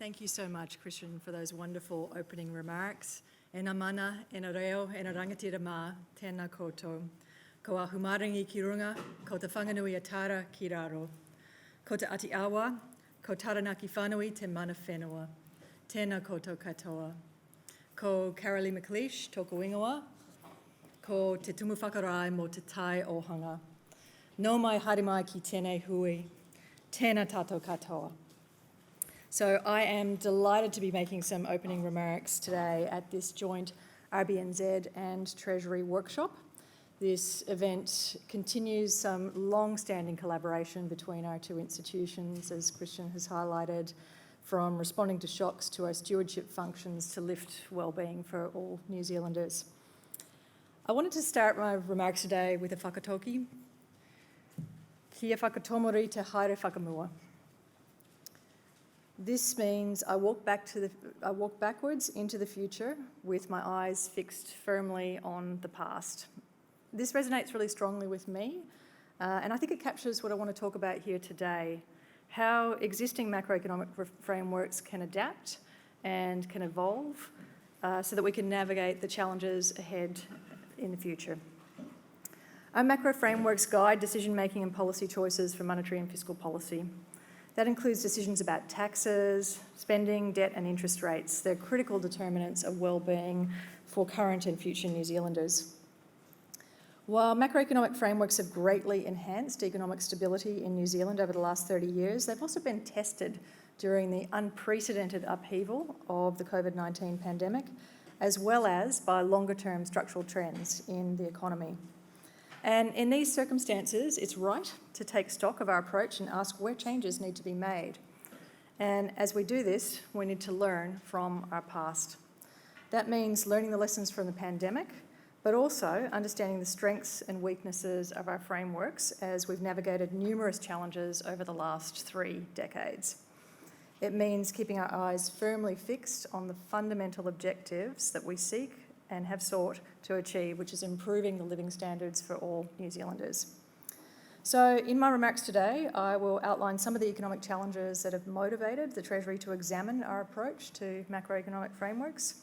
Thank you so much, Christian, for those wonderful opening remarks. E nā mana, e nā reo, e nā rangatira mā, tēnā koutou. Ko a humarangi ki runga, ko te whanganui atara ki raro. Ko te ati awa, ko taranaki whanui te mana whenua. Tēnā koutou katoa. Ko Caralee McLeish, tōku ingoa. Ko te tumu whakarai mō te tai ohanga. Nō mai haere mai ki tēnei hui. Tēnā tātou katoa. So I am delighted to be making some opening remarks today at this joint RBNZ and Treasury workshop. This event continues some long-standing collaboration between our two institutions, as Christian has highlighted, from responding to shocks to our stewardship functions to lift wellbeing for all New Zealanders. I wanted to start my remarks today with a whakatoki. Kia whakatomori te haere whakamua. This means I walk backwards into the future with my eyes fixed firmly on the past. This resonates really strongly with me, and I think it captures what I want to talk about here today, how existing macroeconomic frameworks can adapt and can evolve so that we can navigate the challenges ahead in the future. Our macro frameworks guide decision-making and policy choices for monetary and fiscal policy. That includes decisions about taxes, spending, debt and interest rates. They're critical determinants of wellbeing for current and future New Zealanders. While macroeconomic frameworks have greatly enhanced economic stability in New Zealand over the last 30 years, they've also been tested during the unprecedented upheaval of the COVID-19 pandemic, as well as by longer-term structural trends in the economy. And in these circumstances, it's right to take stock of our approach and ask where changes need to be made. And as we do this, we need to learn from our past. That means learning the lessons from the pandemic, but also understanding the strengths and weaknesses of our frameworks as we've navigated numerous challenges over the last 3 decades. It means keeping our eyes firmly fixed on the fundamental objectives that we seek and have sought to achieve, which is improving the living standards for all New Zealanders. So in my remarks today, I will outline some of the economic challenges that have motivated the Treasury to examine our approach to macroeconomic frameworks.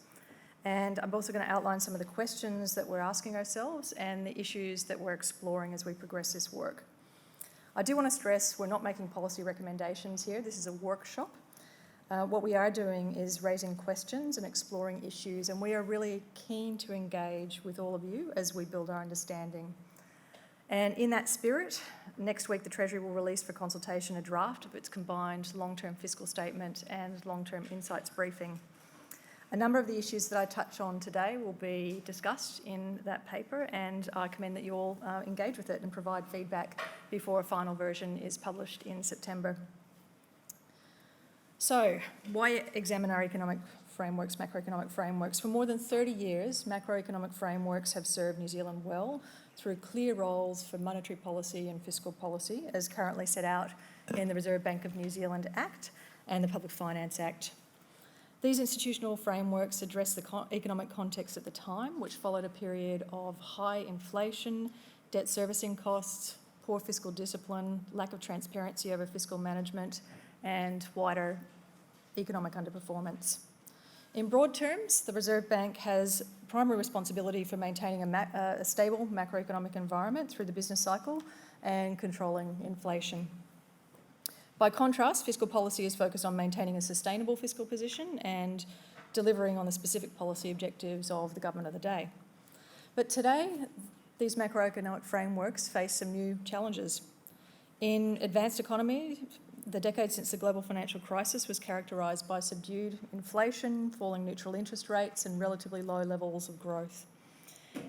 And I'm also going to outline some of the questions that we're asking ourselves and the issues that we're exploring as we progress this work. I do want to stress we're not making policy recommendations here. This is a workshop. What we are doing is raising questions and exploring issues, and we are really keen to engage with all of you as we build our understanding. And in that spirit, next week the Treasury will release for consultation a draft of its combined long-term fiscal statement and long-term insights briefing. A number of the issues that I touch on today will be discussed in that paper, and I commend that you all engage with it and provide feedback before a final version is published in September. So, why examine our economic frameworks, macroeconomic frameworks? For more than 30 years, macroeconomic frameworks have served New Zealand well through clear roles for monetary policy and fiscal policy, as currently set out in the Reserve Bank of New Zealand Act and the Public Finance Act. These institutional frameworks address the economic context at the time, which followed a period of high inflation, debt servicing costs, poor fiscal discipline, lack of transparency over fiscal management, and wider economic underperformance. In broad terms, the Reserve Bank has primary responsibility for maintaining a stable macroeconomic environment through the business cycle and controlling inflation. By contrast, fiscal policy is focused on maintaining a sustainable fiscal position and delivering on the specific policy objectives of the government of the day. But today, these macroeconomic frameworks face some new challenges. In advanced economies, the decade since the global financial crisis was characterised by subdued inflation, falling neutral interest rates and relatively low levels of growth.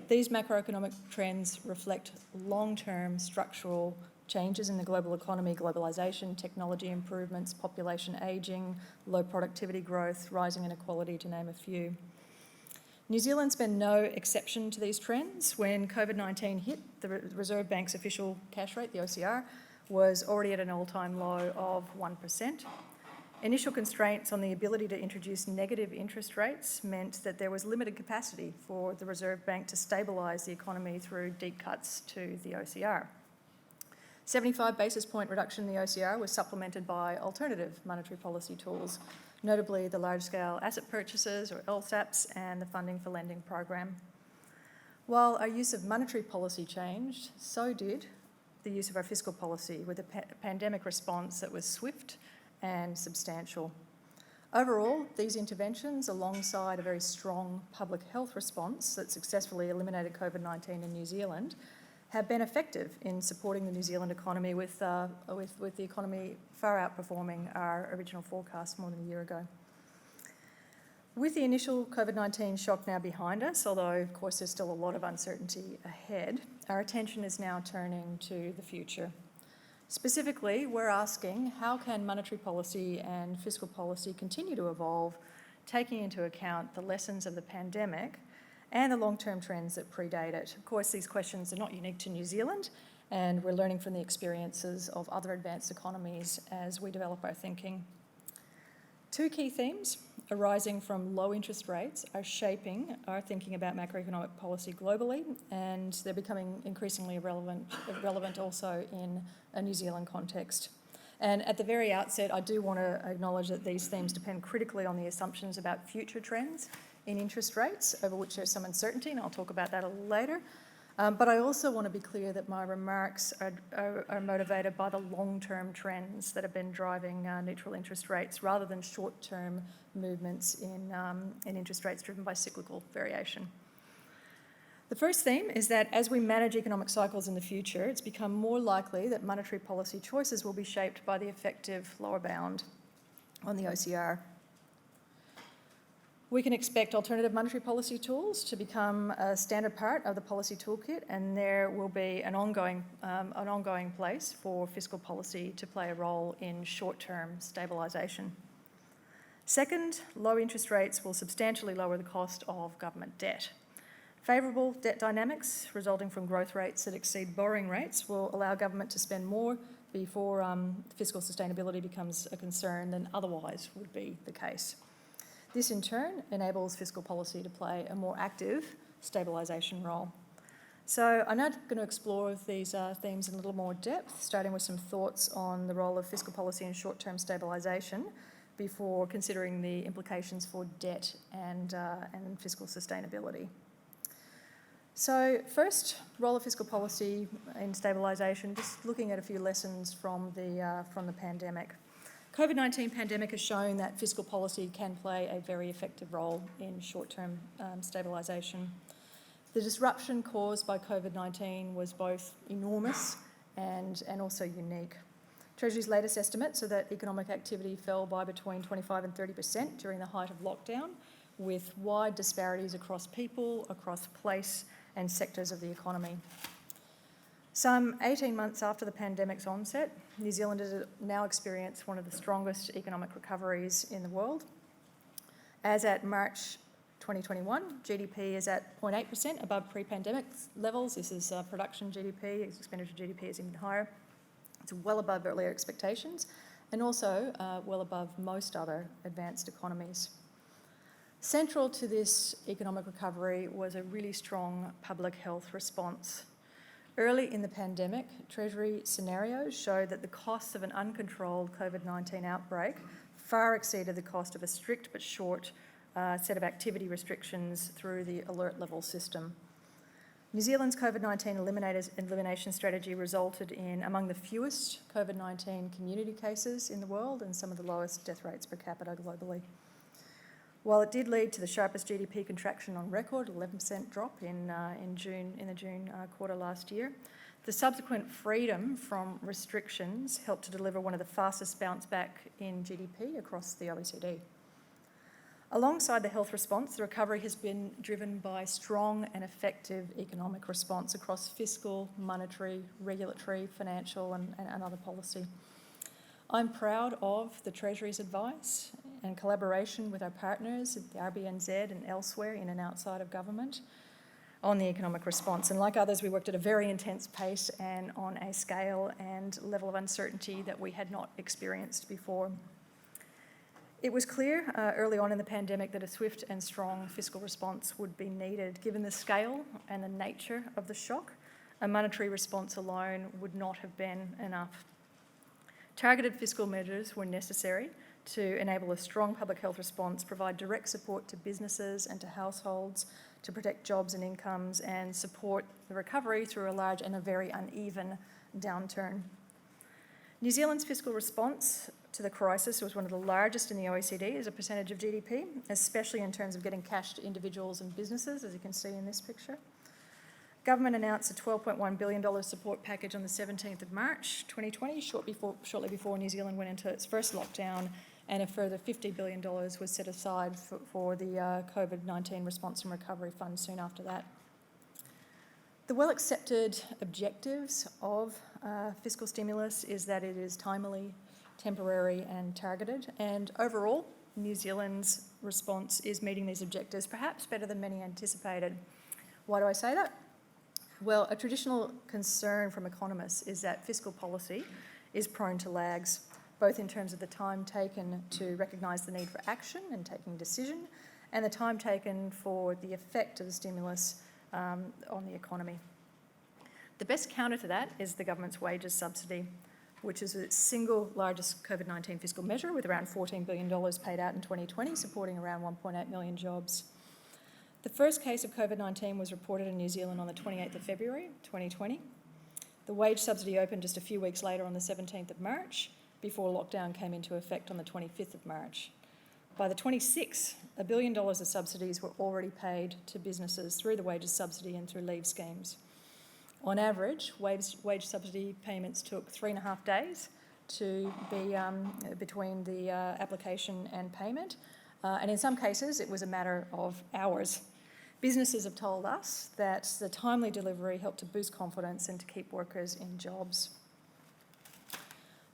These macroeconomic trends reflect long-term structural changes in the global economy, globalisation, technology improvements, population ageing, low productivity growth, rising inequality, to name a few. New Zealand's been no exception to these trends. When COVID-19 hit, the Reserve Bank's official cash rate, the OCR, was already at an all-time low of 1%. Initial constraints on the ability to introduce negative interest rates meant that there was limited capacity for the Reserve Bank to stabilise the economy through deep cuts to the OCR. 75 basis point reduction in the OCR was supplemented by alternative monetary policy tools, notably the large-scale asset purchases, or LSAPs, and the funding for lending program. While our use of monetary policy changed, so did the use of our fiscal policy, with a pandemic response that was swift and substantial. Overall, these interventions, alongside a very strong public health response that successfully eliminated COVID-19 in New Zealand, have been effective in supporting the New Zealand economy, with the economy far outperforming our original forecast more than a year ago. With the initial COVID-19 shock now behind us, although of course there's still a lot of uncertainty ahead, our attention is now turning to the future. Specifically, we're asking, how can monetary policy and fiscal policy continue to evolve, taking into account the lessons of the pandemic and the long-term trends that predate it? Of course, these questions are not unique to New Zealand, and we're learning from the experiences of other advanced economies as we develop our thinking. Two key themes arising from low interest rates are shaping our thinking about macroeconomic policy globally, and they're becoming increasingly relevant also in a New Zealand context. And at the very outset, I do want to acknowledge that these themes depend critically on the assumptions about future trends in interest rates, over which there's some uncertainty, and I'll talk about that a little later. But I also want to be clear that my remarks are motivated by the long-term trends that have been driving neutral interest rates, rather than short-term movements in interest rates driven by cyclical variation. The first theme is that as we manage economic cycles in the future, it's become more likely that monetary policy choices will be shaped by the effective lower bound on the OCR. We can expect alternative monetary policy tools to become a standard part of the policy toolkit, and there will be an ongoing place for fiscal policy to play a role in short-term stabilisation. Second, low interest rates will substantially lower the cost of government debt. Favourable debt dynamics resulting from growth rates that exceed borrowing rates will allow government to spend more before fiscal sustainability becomes a concern than otherwise would be the case. This in turn enables fiscal policy to play a more active stabilisation role. So I'm now going to explore these themes in a little more depth, starting with some thoughts on the role of fiscal policy in short-term stabilisation before considering the implications for debt and fiscal sustainability. So first, role of fiscal policy in stabilisation, just looking at a few lessons from the pandemic. COVID-19 pandemic has shown that fiscal policy can play a very effective role in short-term stabilisation. The disruption caused by COVID-19 was both enormous and also unique. Treasury's latest estimates are that economic activity fell by between 25% and 30% during the height of lockdown, with wide disparities across people, across place and sectors of the economy. Some 18 months after the pandemic's onset, New Zealand has now experienced one of the strongest economic recoveries in the world. As at March 2021, GDP is at 0.8% above pre-pandemic levels. This is production GDP, expenditure GDP is even higher. It's well above earlier expectations, and also well above most other advanced economies. Central to this economic recovery was a really strong public health response. Early in the pandemic, Treasury scenarios showed that the costs of an uncontrolled COVID-19 outbreak far exceeded the cost of a strict but short set of activity restrictions through the alert level system. New Zealand's COVID-19 elimination strategy resulted in among the fewest COVID-19 community cases in the world and some of the lowest death rates per capita globally. While it did lead to the sharpest GDP contraction on record, 11% drop in the June quarter last year, the subsequent freedom from restrictions helped to deliver one of the fastest bounce back in GDP across the OECD. Alongside the health response, the recovery has been driven by strong and effective economic response across fiscal, monetary, regulatory, financial and other policy. I'm proud of the Treasury's advice and collaboration with our partners at the RBNZ and elsewhere in and outside of government on the economic response. And like others, we worked at a very intense pace and on a scale and level of uncertainty that we had not experienced before. It was clear early on in the pandemic that a swift and strong fiscal response would be needed. Given the scale and the nature of the shock, a monetary response alone would not have been enough. Targeted fiscal measures were necessary to enable a strong public health response, provide direct support to businesses and to households, to protect jobs and incomes, and support the recovery through a large and a very uneven downturn. New Zealand's fiscal response to the crisis was one of the largest in the OECD as a percentage of GDP, especially in terms of getting cash to individuals and businesses, as you can see in this picture. Government announced a $12.1 billion support package on the 17th of March 2020, shortly before New Zealand went into its first lockdown, and a further $50 billion was set aside for the COVID-19 Response and Recovery Fund soon after that. The well-accepted objectives of fiscal stimulus is that it is timely, temporary and targeted, and overall, New Zealand's response is meeting these objectives, perhaps better than many anticipated. Why do I say that? Well, a traditional concern from economists is that fiscal policy is prone to lags, both in terms of the time taken to recognise the need for action and taking decision, and the time taken for the effect of the stimulus on the economy. The best counter to that is the government's wages subsidy, which is its single largest COVID-19 fiscal measure, with around $14 billion paid out in 2020, supporting around 1.8 million jobs. The first case of COVID-19 was reported in New Zealand on the 28th of February 2020. The wage subsidy opened just a few weeks later on the 17th of March, before lockdown came into effect on the 25th of March. By the 26th, $1 billion of subsidies were already paid to businesses through the wages subsidy and through leave schemes. On average, wage subsidy payments took 3.5 days to be between the application and payment, and in some cases it was a matter of hours. Businesses have told us that the timely delivery helped to boost confidence and to keep workers in jobs.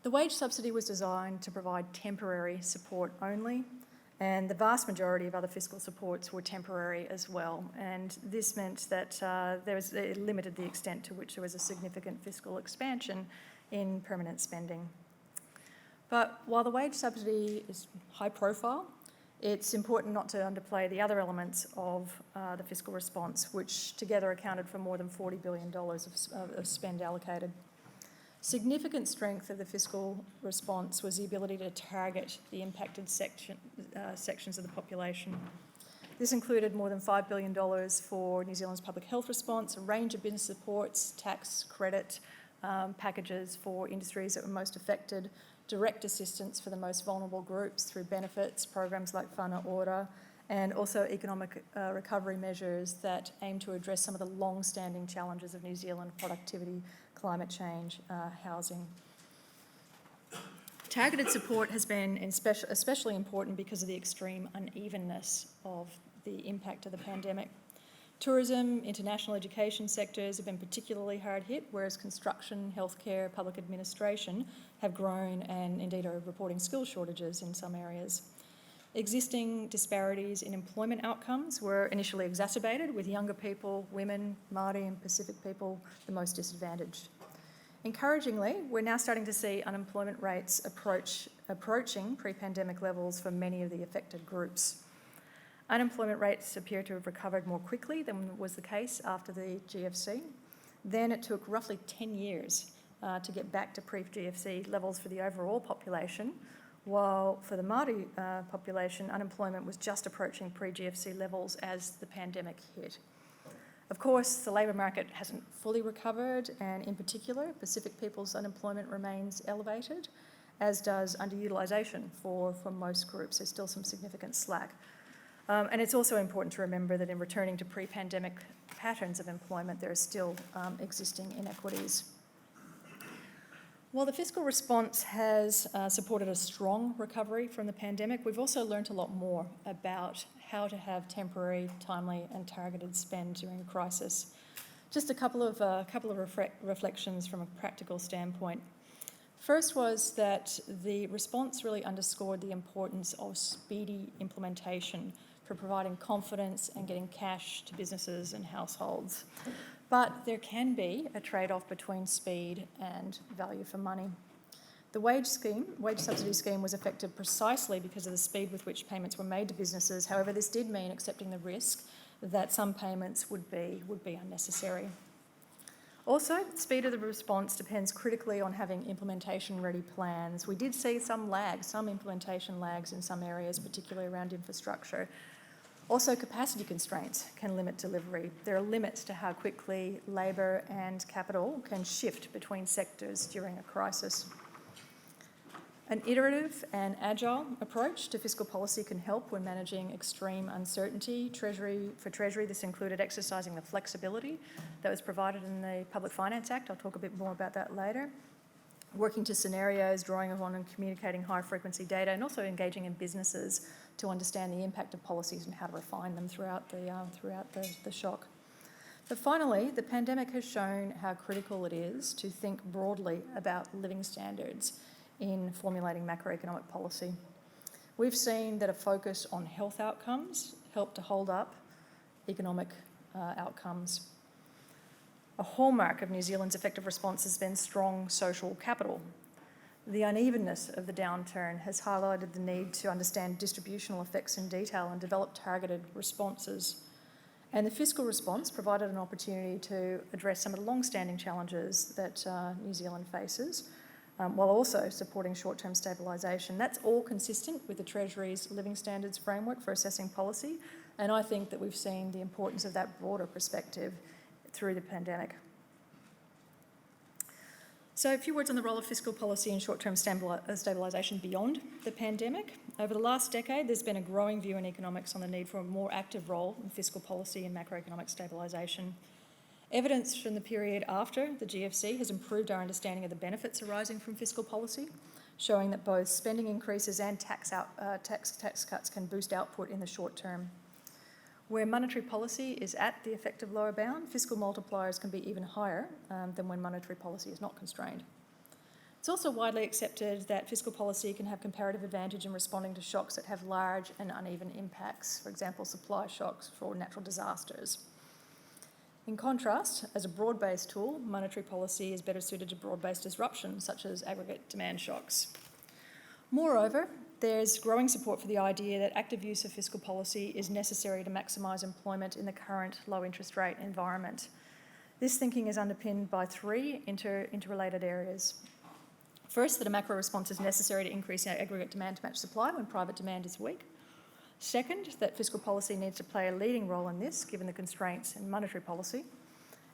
The wage subsidy was designed to provide temporary support only, and the vast majority of other fiscal supports were temporary as well, and this meant that it limited the extent to which there was a significant fiscal expansion in permanent spending. But while the wage subsidy is high profile, it's important not to underplay the other elements of the fiscal response, which together accounted for more than $40 billion of spend allocated. Significant strength of the fiscal response was the ability to target the impacted sections of the population. This included more than $5 billion for New Zealand's public health response, a range of business supports, tax credit packages for industries that were most affected, direct assistance for the most vulnerable groups through benefits, programs like whānau ora, and also economic recovery measures that aim to address some of the long-standing challenges of New Zealand: productivity, climate change, housing. Targeted support has been especially important because of the extreme unevenness of the impact of the pandemic. Tourism, international education sectors have been particularly hard hit, whereas construction, healthcare, public administration have grown and indeed are reporting skill shortages in some areas. Existing disparities in employment outcomes were initially exacerbated, with younger people, women, Māori and Pacific people the most disadvantaged. Encouragingly, we're now starting to see unemployment rates approaching pre-pandemic levels for many of the affected groups. Unemployment rates appear to have recovered more quickly than was the case after the GFC. Then it took roughly 10 years to get back to pre-GFC levels for the overall population, while for the Māori population, unemployment was just approaching pre-GFC levels as the pandemic hit. Of course, the labour market hasn't fully recovered, and in particular, Pacific people's unemployment remains elevated, as does underutilisation for most groups. There's still some significant slack. And it's also important to remember that in returning to pre-pandemic patterns of employment, there are still existing inequities. While the fiscal response has supported a strong recovery from the pandemic, we've also learnt a lot more about how to have temporary, timely and targeted spend during a crisis. Just a couple of reflections from a practical standpoint. First was that the response really underscored the importance of speedy implementation for providing confidence and getting cash to businesses and households. But there can be a trade-off between speed and value for money. The wage subsidy scheme was effective precisely because of the speed with which payments were made to businesses. However, this did mean accepting the risk that some payments would be unnecessary. Also, speed of the response depends critically on having implementation-ready plans. We did see some lags, some implementation lags in some areas, particularly around infrastructure. Also, capacity constraints can limit delivery. There are limits to how quickly labour and capital can shift between sectors during a crisis. An iterative and agile approach to fiscal policy can help when managing extreme uncertainty. For Treasury, this included exercising the flexibility that was provided in the Public Finance Act. I'll talk a bit more about that later. Working to scenarios, drawing upon and communicating high-frequency data, and also engaging in businesses to understand the impact of policies and how to refine them throughout the shock. But finally, the pandemic has shown how critical it is to think broadly about living standards in formulating macroeconomic policy. We've seen that a focus on health outcomes help to hold up economic outcomes. A hallmark of New Zealand's effective response has been strong social capital. The unevenness of the downturn has highlighted the need to understand distributional effects in detail and develop targeted responses. And the fiscal response provided an opportunity to address some of the long-standing challenges that New Zealand faces, while also supporting short-term stabilisation. That's all consistent with the Treasury's living standards framework for assessing policy, and I think that we've seen the importance of that broader perspective through the pandemic. So a few words on the role of fiscal policy in short-term stabilisation beyond the pandemic. Over the last decade, there's been a growing view in economics on the need for a more active role in fiscal policy and macroeconomic stabilisation. Evidence from the period after the GFC has improved our understanding of the benefits arising from fiscal policy, showing that both spending increases and tax cuts can boost output in the short term. Where monetary policy is at the effective lower bound, fiscal multipliers can be even higher than when monetary policy is not constrained. It's also widely accepted that fiscal policy can have comparative advantage in responding to shocks that have large and uneven impacts, for example, supply shocks for natural disasters. In contrast, as a broad-based tool, monetary policy is better suited to broad-based disruption, such as aggregate demand shocks. Moreover, there's growing support for the idea that active use of fiscal policy is necessary to maximise employment in the current low interest rate environment. This thinking is underpinned by three interrelated areas. First, that a macro response is necessary to increase aggregate demand to match supply when private demand is weak. Second, that fiscal policy needs to play a leading role in this, given the constraints in monetary policy.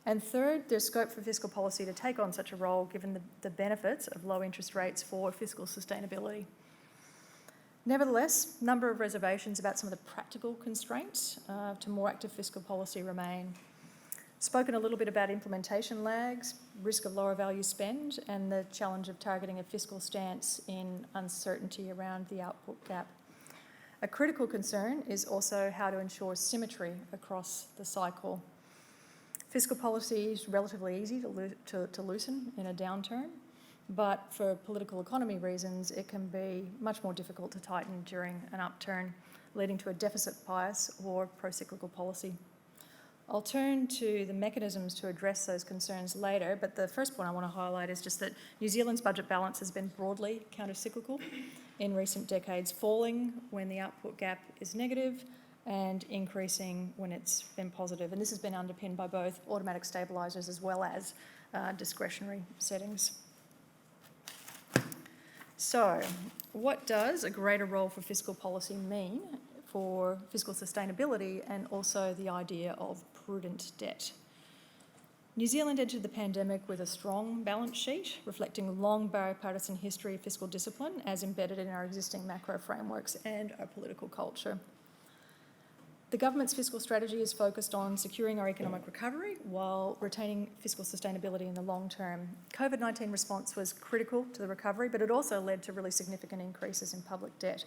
And third, there's scope for fiscal policy to take on such a role, given the benefits of low interest rates for fiscal sustainability. Nevertheless, a number of reservations about some of the practical constraints to more active fiscal policy remain. Spoken a little bit about implementation lags, risk of lower value spend, and the challenge of targeting a fiscal stance in uncertainty around the output gap. A critical concern is also how to ensure symmetry across the cycle. Fiscal policy is relatively easy to loosen in a downturn, but for political economy reasons, it can be much more difficult to tighten during an upturn, leading to a deficit bias or pro-cyclical policy. I'll turn to the mechanisms to address those concerns later, but the first point I want to highlight is just that New Zealand's budget balance has been broadly counter-cyclical in recent decades, falling when the output gap is negative and increasing when it's been positive. And this has been underpinned by both automatic stabilisers as well as discretionary settings. So, what does a greater role for fiscal policy mean for fiscal sustainability and also the idea of prudent debt? New Zealand entered the pandemic with a strong balance sheet, reflecting long bipartisan history of fiscal discipline as embedded in our existing macro frameworks and our political culture. The government's fiscal strategy is focused on securing our economic recovery while retaining fiscal sustainability in the long term. COVID-19 response was critical to the recovery, but it also led to really significant increases in public debt.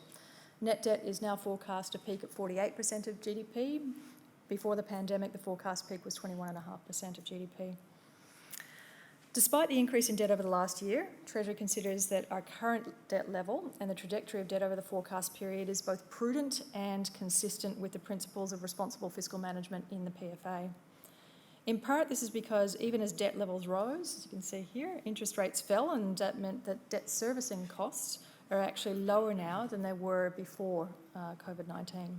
Net debt is now forecast to peak at 48% of GDP. Before the pandemic, the forecast peak was 21.5% of GDP. Despite the increase in debt over the last year, Treasury considers that our current debt level and the trajectory of debt over the forecast period is both prudent and consistent with the principles of responsible fiscal management in the PFA. In part, this is because even as debt levels rose, as you can see here, interest rates fell, and that meant that debt servicing costs are actually lower now than they were before COVID-19.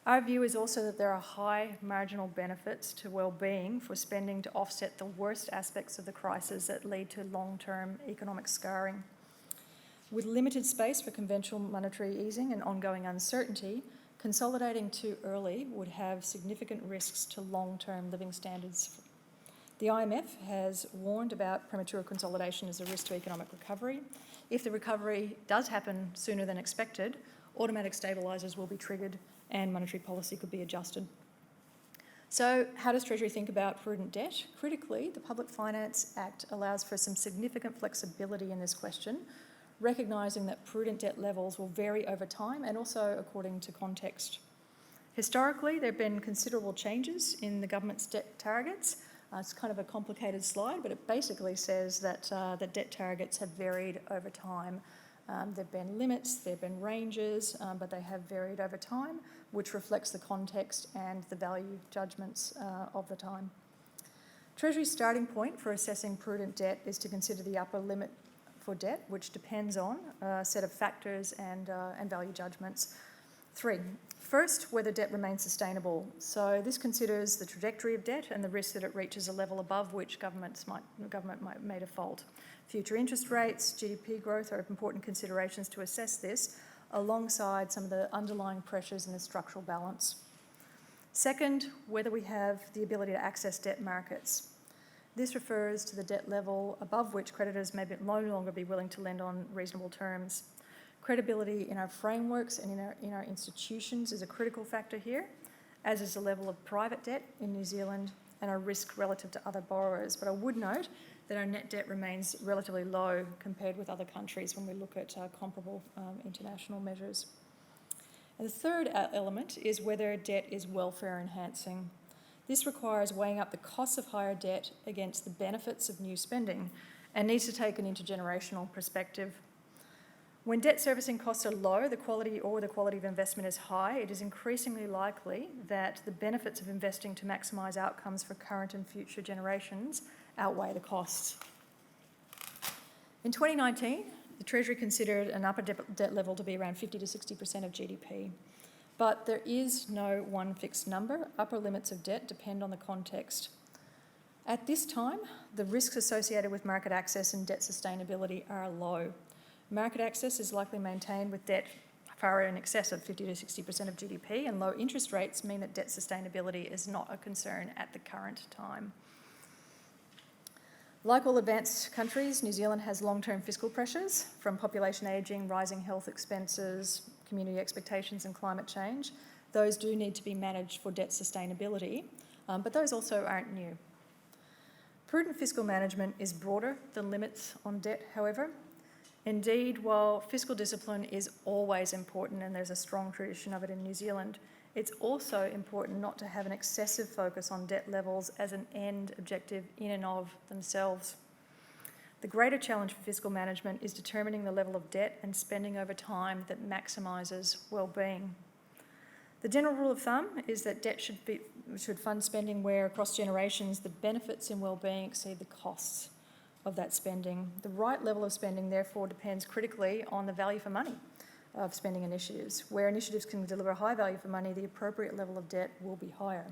Our view is also that there are high marginal benefits to well-being for spending to offset the worst aspects of the crisis that lead to long-term economic scarring. With limited space for conventional monetary easing and ongoing uncertainty, consolidating too early would have significant risks to long-term living standards. The IMF has warned about premature consolidation as a risk to economic recovery. If the recovery does happen sooner than expected, automatic stabilisers will be triggered and monetary policy could be adjusted. So how does Treasury think about prudent debt? Critically, the Public Finance Act allows for some significant flexibility in this question, recognising that prudent debt levels will vary over time and also according to context. Historically, there have been considerable changes in the government's debt targets. It's kind of a complicated slide, but it basically says that the debt targets have varied over time. There have been limits, there have been ranges, but they have varied over time, which reflects the context and the value judgments of the time. Treasury's starting point for assessing prudent debt is to consider the upper limit for debt, which depends on a set of factors and value judgments. 3, first, whether debt remains sustainable. So this considers the trajectory of debt and the risk that it reaches a level above which government may default. Future interest rates, GDP growth are important considerations to assess this, alongside some of the underlying pressures in the structural balance. Second, whether we have the ability to access debt markets. This refers to the debt level above which creditors may no longer be willing to lend on reasonable terms. Credibility in our frameworks and in our institutions is a critical factor here, as is the level of private debt in New Zealand and our risk relative to other borrowers. But I would note that our net debt remains relatively low compared with other countries when we look at comparable international measures. And the third element is whether debt is welfare enhancing. This requires weighing up the costs of higher debt against the benefits of new spending and needs to take an intergenerational perspective. When debt servicing costs are low, the quality of investment is high, it is increasingly likely that the benefits of investing to maximise outcomes for current and future generations outweigh the costs. In 2019, the Treasury considered an upper debt level to be around 50 to 60% of GDP. But there is no one fixed number. Upper limits of debt depend on the context. At this time, the risks associated with market access and debt sustainability are low. Market access is likely maintained with debt far in excess of 50 to 60% of GDP, and low interest rates mean that debt sustainability is not a concern at the current time. Like all advanced countries, New Zealand has long-term fiscal pressures from population ageing, rising health expenses, community expectations and climate change. Those do need to be managed for debt sustainability, but those also aren't new. Prudent fiscal management is broader than limits on debt, however. Indeed, while fiscal discipline is always important and there's a strong tradition of it in New Zealand, it's also important not to have an excessive focus on debt levels as an end objective in and of themselves. The greater challenge for fiscal management is determining the level of debt and spending over time that maximises well-being. The general rule of thumb is that debt should fund spending where, across generations, the benefits in well-being exceed the costs of that spending. The right level of spending, therefore, depends critically on the value for money of spending initiatives. Where initiatives can deliver high value for money, the appropriate level of debt will be higher.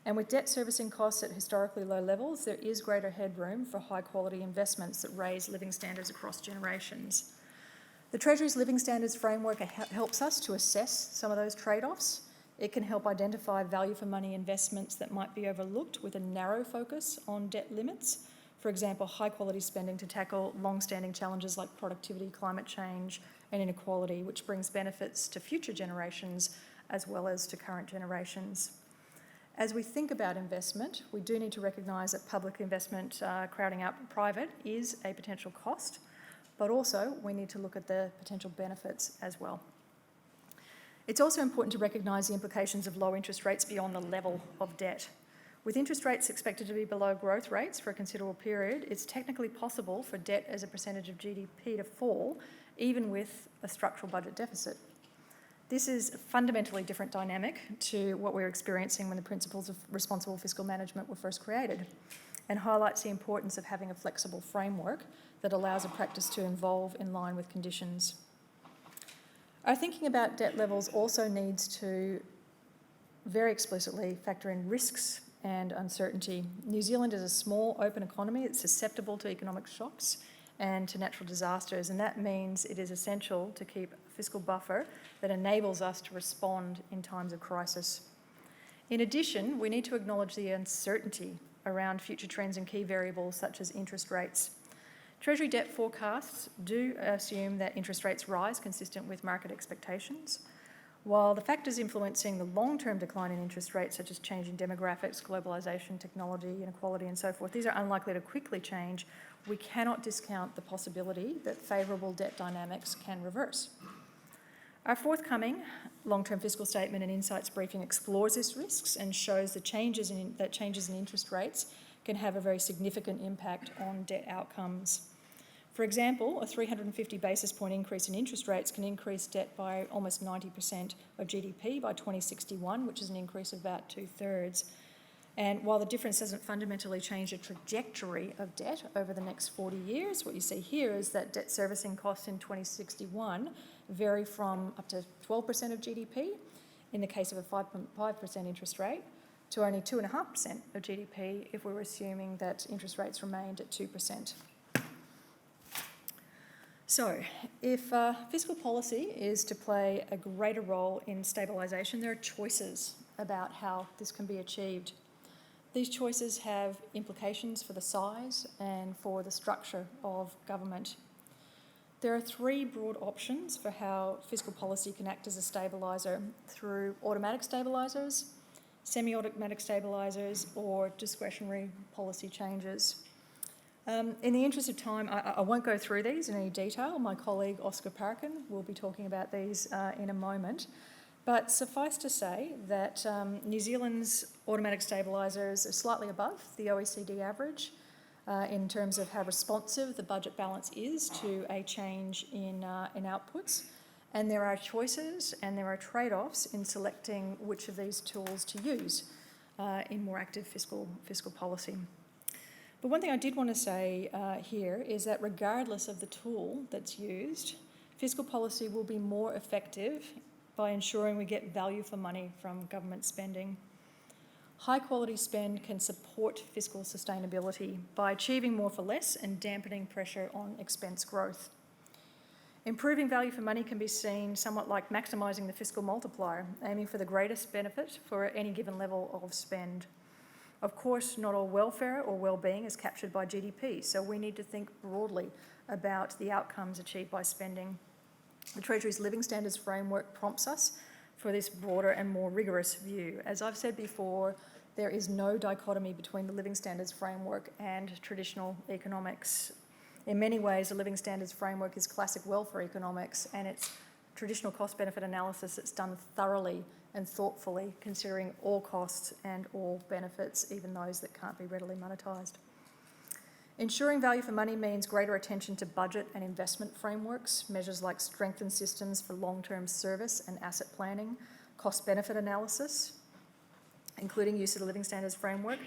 And with debt servicing costs at historically low levels, there is greater headroom for high-quality investments that raise living standards across generations. The Treasury's Living Standards Framework helps us to assess some of those trade-offs. It can help identify value for money investments that might be overlooked with a narrow focus on debt limits. For example, high-quality spending to tackle long-standing challenges like productivity, climate change and inequality, which brings benefits to future generations as well as to current generations. As we think about investment, we do need to recognise that public investment crowding out private is a potential cost, but also we need to look at the potential benefits as well. It's also important to recognise the implications of low interest rates beyond the level of debt. With interest rates expected to be below growth rates for a considerable period, it's technically possible for debt as a percentage of GDP to fall, even with a structural budget deficit. This is a fundamentally different dynamic to what we were experiencing when the principles of responsible fiscal management were first created, and highlights the importance of having a flexible framework that allows a practice to evolve in line with conditions. Our thinking about debt levels also needs to very explicitly factor in risks and uncertainty. New Zealand is a small, open economy. It's susceptible to economic shocks and to natural disasters, and that means it is essential to keep a fiscal buffer that enables us to respond in times of crisis. In addition, we need to acknowledge the uncertainty around future trends and key variables such as interest rates. Treasury debt forecasts do assume that interest rates rise consistent with market expectations, while the factors influencing the long-term decline in interest rates, such as change in demographics, globalisation, technology, inequality and so forth, these are unlikely to quickly change. We cannot discount the possibility that favourable debt dynamics can reverse. Our forthcoming long-term fiscal statement and insights briefing explores these risks and shows that changes in interest rates can have a very significant impact on debt outcomes. For example, a 350 basis point increase in interest rates can increase debt by almost 90% of GDP by 2061, which is an increase of about 2/3. And while the difference doesn't fundamentally change the trajectory of debt over the next 40 years, what you see here is that debt servicing costs in 2061 vary from up to 12% of GDP in the case of a 5.5% interest rate to only 2.5% of GDP if we were assuming that interest rates remained at 2%. So, if fiscal policy is to play a greater role in stabilisation, there are choices about how this can be achieved. These choices have implications for the size and for the structure of government. There are three broad options for how fiscal policy can act as a stabiliser: through automatic stabilisers, semi-automatic stabilisers, or discretionary policy changes. In the interest of time, I won't go through these in any detail. My colleague Oscar Parkin will be talking about these in a moment. But suffice to say that New Zealand's automatic stabilisers are slightly above the OECD average in terms of how responsive the budget balance is to a change in outputs. And there are choices and there are trade-offs in selecting which of these tools to use in more active fiscal policy. But one thing I did want to say here is that regardless of the tool that's used, fiscal policy will be more effective by ensuring we get value for money from government spending. High quality spend can support fiscal sustainability by achieving more for less and dampening pressure on expense growth. Improving value for money can be seen somewhat like maximising the fiscal multiplier, aiming for the greatest benefit for any given level of spend. Of course, not all welfare or well-being is captured by GDP, so we need to think broadly about the outcomes achieved by spending. The Treasury's Living Standards framework prompts us for this broader and more rigorous view. As I've said before, there is no dichotomy between the Living Standards framework and traditional economics. In many ways, the Living Standards framework is classic welfare economics, and it's traditional cost-benefit analysis that's done thoroughly and thoughtfully, considering all costs and all benefits, even those that can't be readily monetised. Ensuring value for money means greater attention to budget and investment frameworks, measures like strengthened systems for long-term service and asset planning, cost-benefit analysis, including use of the Living Standards framework,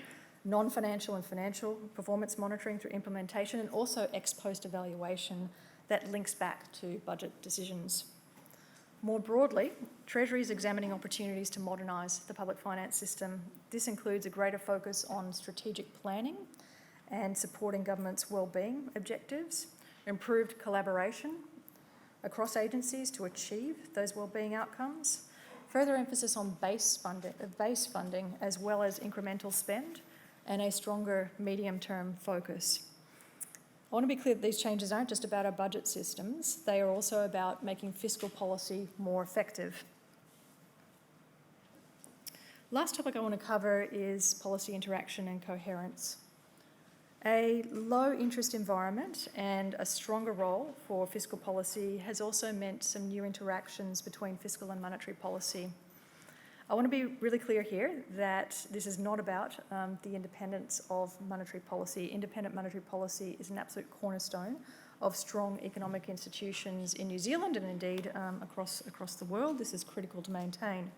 non-financial and financial performance monitoring through implementation, and also ex-post evaluation that links back to budget decisions. More broadly, Treasury is examining opportunities to modernise the public finance system. This includes a greater focus on strategic planning and supporting government's wellbeing objectives, improved collaboration across agencies to achieve those wellbeing outcomes, further emphasis on base funding as well as incremental spend, and a stronger medium-term focus. I want to be clear that these changes aren't just about our budget systems, they are also about making fiscal policy more effective. Last topic I want to cover is policy interaction and coherence. A low interest environment and a stronger role for fiscal policy has also meant some new interactions between fiscal and monetary policy. I want to be really clear here that this is not about the independence of monetary policy. Independent monetary policy is an absolute cornerstone of strong economic institutions in New Zealand and indeed across the world. This is critical to maintain.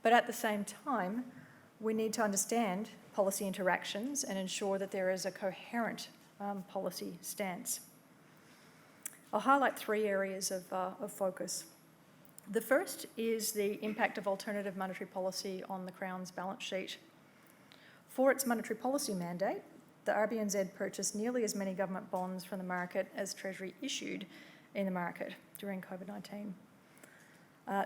But at the same time, we need to understand policy interactions and ensure that there is a coherent policy stance. I'll highlight three areas of focus. The first is the impact of alternative monetary policy on the Crown's balance sheet. For its monetary policy mandate, the RBNZ purchased nearly as many government bonds from the market as Treasury issued in the market during COVID-19.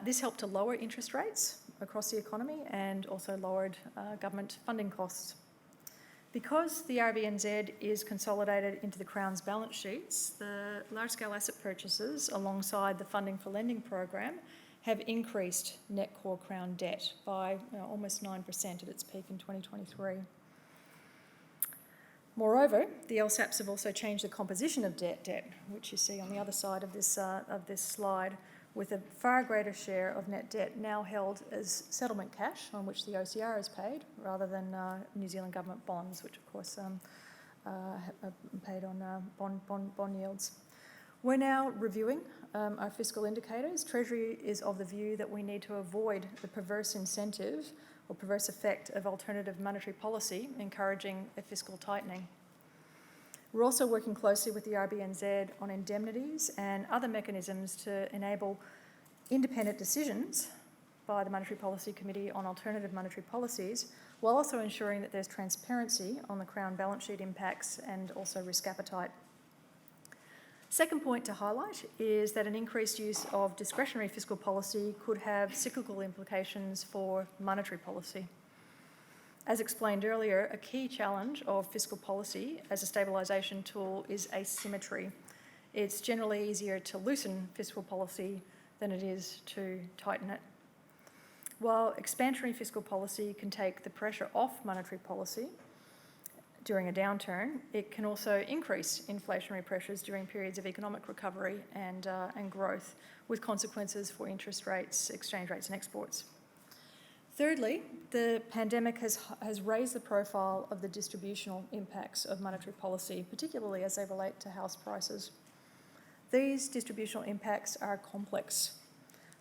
This helped to lower interest rates across the economy and also lowered government funding costs. Because the RBNZ is consolidated into the Crown's balance sheets, the large-scale asset purchases alongside the funding for lending program have increased net core Crown debt by almost 9% at its peak in 2023. Moreover, the LSAPs have also changed the composition of debt, which you see on the other side of this slide, with a far greater share of net debt now held as settlement cash on which the OCR is paid, rather than New Zealand government bonds, which of course are paid on bond yields. We're now reviewing our fiscal indicators. Treasury is of the view that we need to avoid the perverse incentive or perverse effect of alternative monetary policy, encouraging a fiscal tightening. We're also working closely with the RBNZ on indemnities and other mechanisms to enable independent decisions by the Monetary Policy Committee on alternative monetary policies, while also ensuring that there's transparency on the Crown balance sheet impacts and also risk appetite. Second point to highlight is that an increased use of discretionary fiscal policy could have cyclical implications for monetary policy. As explained earlier, a key challenge of fiscal policy as a stabilisation tool is asymmetry. It's generally easier to loosen fiscal policy than it is to tighten it. While expansionary fiscal policy can take the pressure off monetary policy during a downturn, it can also increase inflationary pressures during periods of economic recovery and growth, with consequences for interest rates, exchange rates and exports. Thirdly, the pandemic has raised the profile of the distributional impacts of monetary policy, particularly as they relate to house prices. These distributional impacts are complex.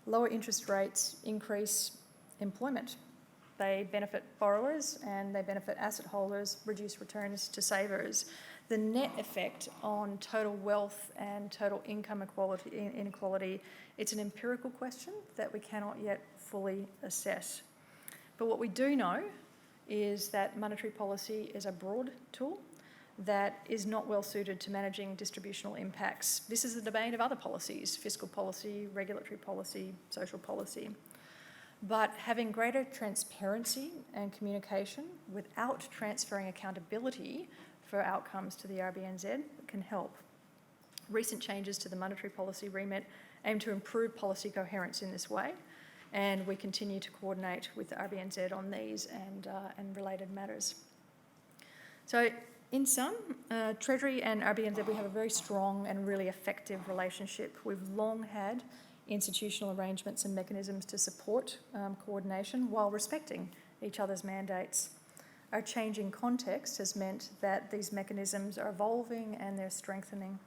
Lower interest rates increase employment. They benefit borrowers and they benefit asset holders, reduce returns to savers. The net effect on total wealth and total income inequality, it's an empirical question that we cannot yet fully assess. But what we do know is that monetary policy is a broad tool that is not well suited to managing distributional impacts. This is the domain of other policies: fiscal policy, regulatory policy, social policy. But having greater transparency and communication without transferring accountability for outcomes to the RBNZ can help. Recent changes to the monetary policy remit aim to improve policy coherence in this way, and we continue to coordinate with the RBNZ on these and related matters. So in sum, Treasury and RBNZ, we have a very strong and really effective relationship. We've long had institutional arrangements and mechanisms to support coordination while respecting each other's mandates. Our changing context has meant that these mechanisms are evolving and they're strengthening.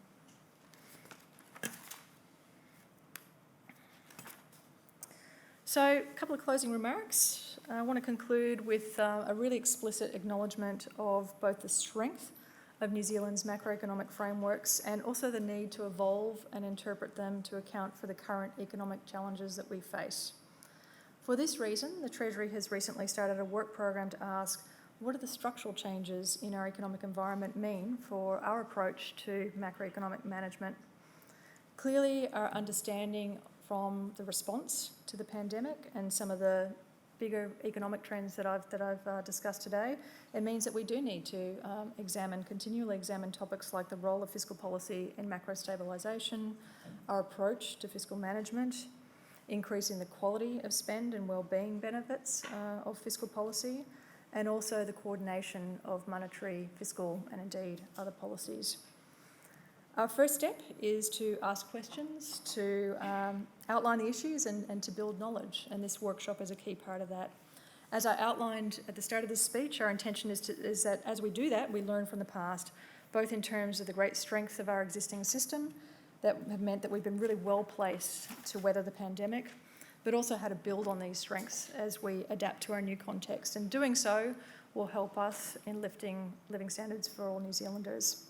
So, a couple of closing remarks. I want to conclude with a really explicit acknowledgement of both the strength of New Zealand's macroeconomic frameworks and also the need to evolve and interpret them to account for the current economic challenges that we face. For this reason, the Treasury has recently started a work program to ask, what do the structural changes in our economic environment mean for our approach to macroeconomic management? Clearly, our understanding from the response to the pandemic and some of the bigger economic trends that I've discussed today, it means that we do need to continually examine topics like the role of fiscal policy in macro stabilisation, our approach to fiscal management, increasing the quality of spend and well-being benefits of fiscal policy, and also the coordination of monetary, fiscal, and indeed other policies. Our first step is to ask questions, to outline the issues and to build knowledge, and this workshop is a key part of that. As I outlined at the start of this speech, our intention is that as we do that, we learn from the past, both in terms of the great strength of our existing system that have meant that we've been really well placed to weather the pandemic, but also how to build on these strengths as we adapt to our new context. And doing so will help us in lifting living standards for all New Zealanders.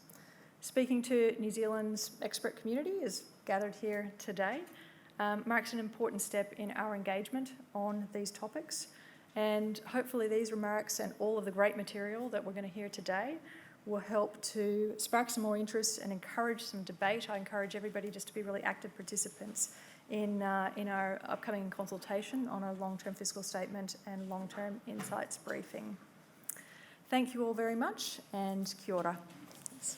Speaking to New Zealand's expert community is gathered here today. marks an important step in our engagement on these topics. And hopefully these remarks and all of the great material that we're going to hear today will help to spark some more interest and encourage some debate. I encourage everybody just to be really active participants in our upcoming consultation on our long-term fiscal statement and long-term insights briefing. Thank you all very much, and kia ora. Thanks.